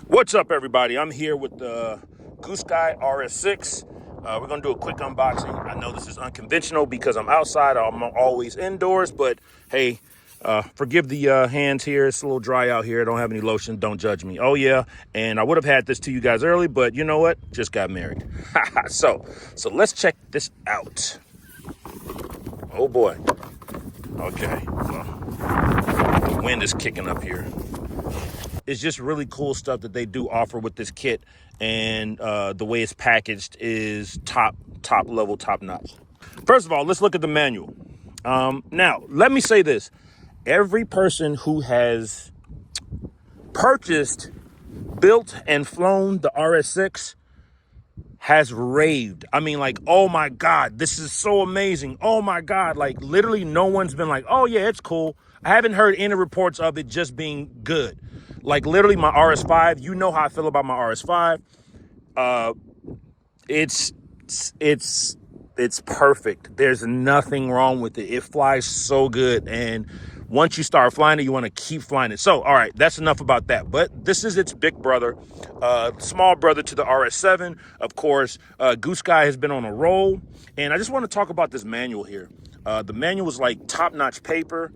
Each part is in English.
What's up, everybody? I'm here with the GOOSKY RS6. We're going to do a quick unboxing. I know this is unconventional because I'm outside. I'm always indoors, but hey, forgive the hands here. It's a little dry out here. I don't have any lotion. Don't judge me. Oh, yeah. And I would have had this to you guys early, but you know what? Just got married. so let's check this out. Oh, boy. Okay. Well, the wind is kicking up here. It's just really cool stuff that they do offer with this kit, and the way it's packaged is top level, top notch. First of all, let's look at the manual. Now, let me say this. Every person who has purchased, built, and flown the RS6 has raved. I mean, like, oh my God, this is so amazing. Oh my God, like literally no one's been like, oh yeah, it's cool. I haven't heard any reports of it just being good. Like literally my RS5, you know how I feel about my RS5. It's perfect. There's nothing wrong with it. It flies so good. And once you start flying it, you want to keep flying it. So, all right, that's enough about that. But this is its big brother, small brother to the RS7. Of course, GOOSKY has been on a roll. And I just want to talk about this manual here. The manual is like top-notch paper.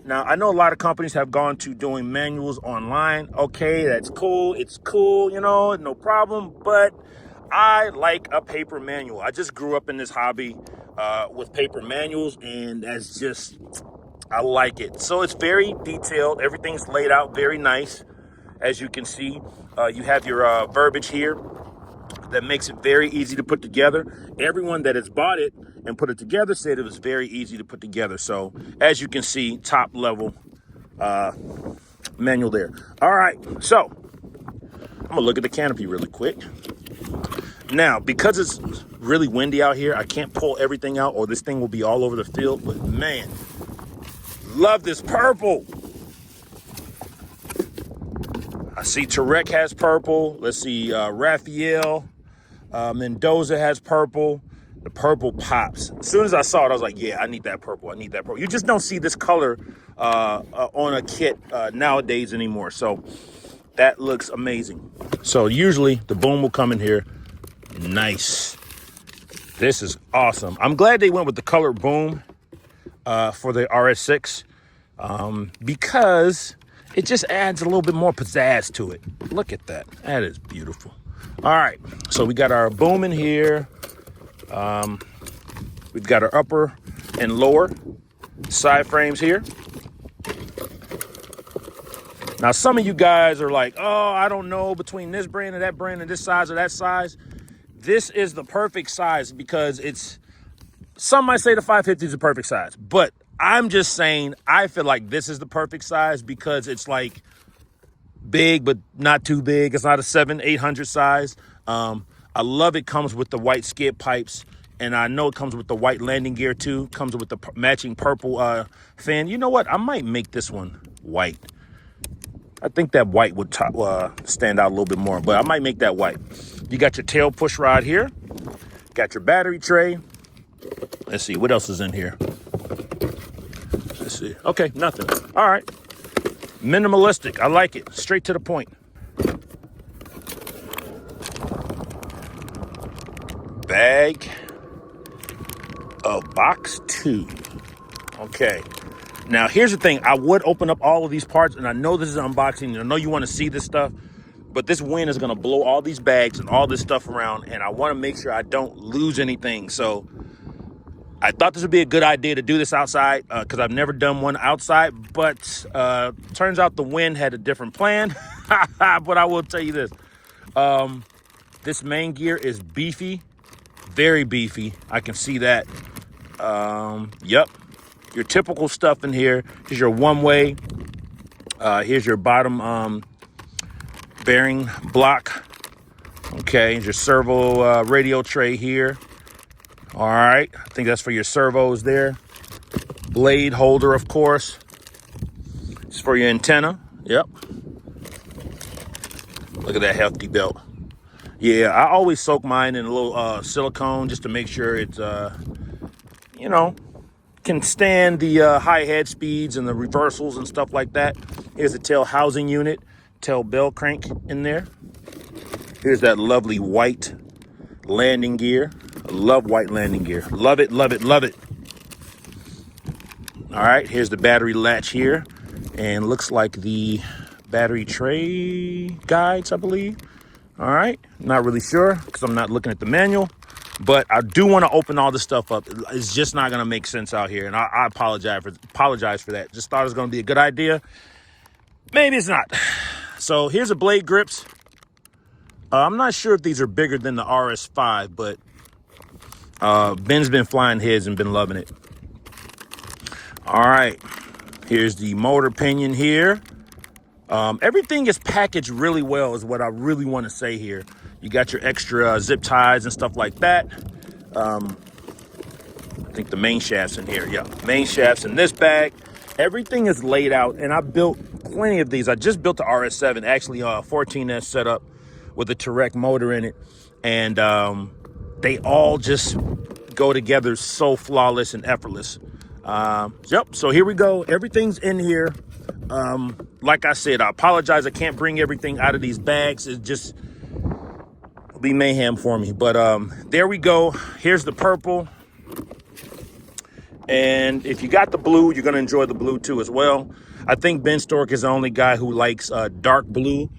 Now, I know a lot of companies have gone to doing manuals online. Okay, that's cool. It's cool, you know, no problem. But I like a paper manual. I just grew up in this hobby with paper manuals, and that's just, I like it. So it's very detailed. Everything's laid out very nice. As you can see, you have your verbiage here that makes it very easy to put together. Everyone that has bought it and put it together said it was very easy to put together. So as you can see, top level manual there. All right, so I'm gonna look at the canopy really quick. Now, because it's really windy out here, I can't pull everything out or this thing will be all over the field, but man, love this purple. I see Tarek has purple. Let's see, Raphael Mendoza has purple. The purple pops. As soon as I saw it, I was like, yeah, I need that purple. I need that purple. You just don't see this color on a kit nowadays anymore. So that looks amazing. So usually the boom will come in here. Nice. This is awesome. I'm glad they went with the color boom for the RS6 because it just adds a little bit more pizzazz to it. Look at that. That is beautiful. All right, so we got our boom in here. We've got our upper and lower side frames here. Now, some of you guys are like, oh, I don't know between this brand and that brand and this size or that size. This is the perfect size because it's, some might say the 550 is the perfect size, but I'm just saying I feel like this is the perfect size because it's like big, but not too big. It's not a 700-800 size. I love it comes with the white skid pipes, and I know it comes with the white landing gear too. Comes with the matching purple fin. You know what? I might make this one white. I think that white would stand out a little bit more, but I might make that white. You got your tail push rod here. Got your battery tray. Let's see, what else is in here? Let's see. Okay, nothing. All right. Minimalistic. I like it. Straight to the point. Bag of box 2. Okay. Now, here's the thing. I would open up all of these parts, and I know this is an unboxing, and I know you want to see this stuff, but this wind is going to blow all these bags and all this stuff around, and I want to make sure I don't lose anything. So I thought this would be a good idea to do this outside because I've never done one outside, but turns out the wind had a different plan. But I will tell you this. This main gear is beefy, very beefy. I can see that. Yep. Your typical stuff in here. Here's your one-way. Here's your bottom bearing block. Okay, here's your servo radio tray here. All right, I think that's for your servos there. Blade holder, of course. It's for your antenna. Yep. Look at that hefty belt. Yeah, I always soak mine in a little silicone just to make sure it's, you know, can stand the high head speeds and the reversals and stuff like that. Here's the tail housing unit. tail bell crank in there. Here's that lovely white landing gear. I love white landing gear. Love it, love it, love it. All right, here's the battery latch here. And looks like the battery tray guides, I believe. All right, not really sure because I'm not looking at the manual. But I do want to open all this stuff up. It's just not going to make sense out here. And I apologize for that. Just thought it was going to be a good idea. Maybe it's not. So here's the blade grips. I'm not sure if these are bigger than the RS5, but Ben's been flying his and been loving it. All right. Here's the motor pinion here. Everything is packaged really well is what I really want to say here. You got your extra zip ties and stuff like that. I think the main shaft's in here. Yeah, main shaft's in this bag. Everything is laid out, and I built plenty of these. I just built the RS7, actually 14S setup with a Touareg motor in it. And they all just go together so flawless and effortless. Yep, so here we go. Everything's in here. Like I said, I apologize. I can't bring everything out of these bags. It just will be mayhem for me. But there we go. Here's the purple. And if you got the blue, you're going to enjoy the blue too as well. I think Ben Stork is the only guy who likes dark blue.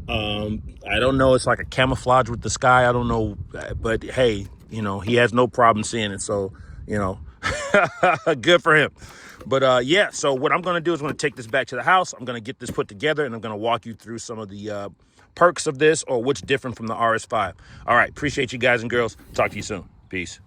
I don't know. It's like a camouflage with the sky. I don't know. But hey, you know, he has no problem seeing it. So, you know, good for him. But yeah, so what I'm going to do is I'm going to take this back to the house. I'm going to get this put together, and I'm going to walk you through some of the perks of this or what's different from the RS5. All right. Appreciate you guys and girls. Talk to you soon. Peace.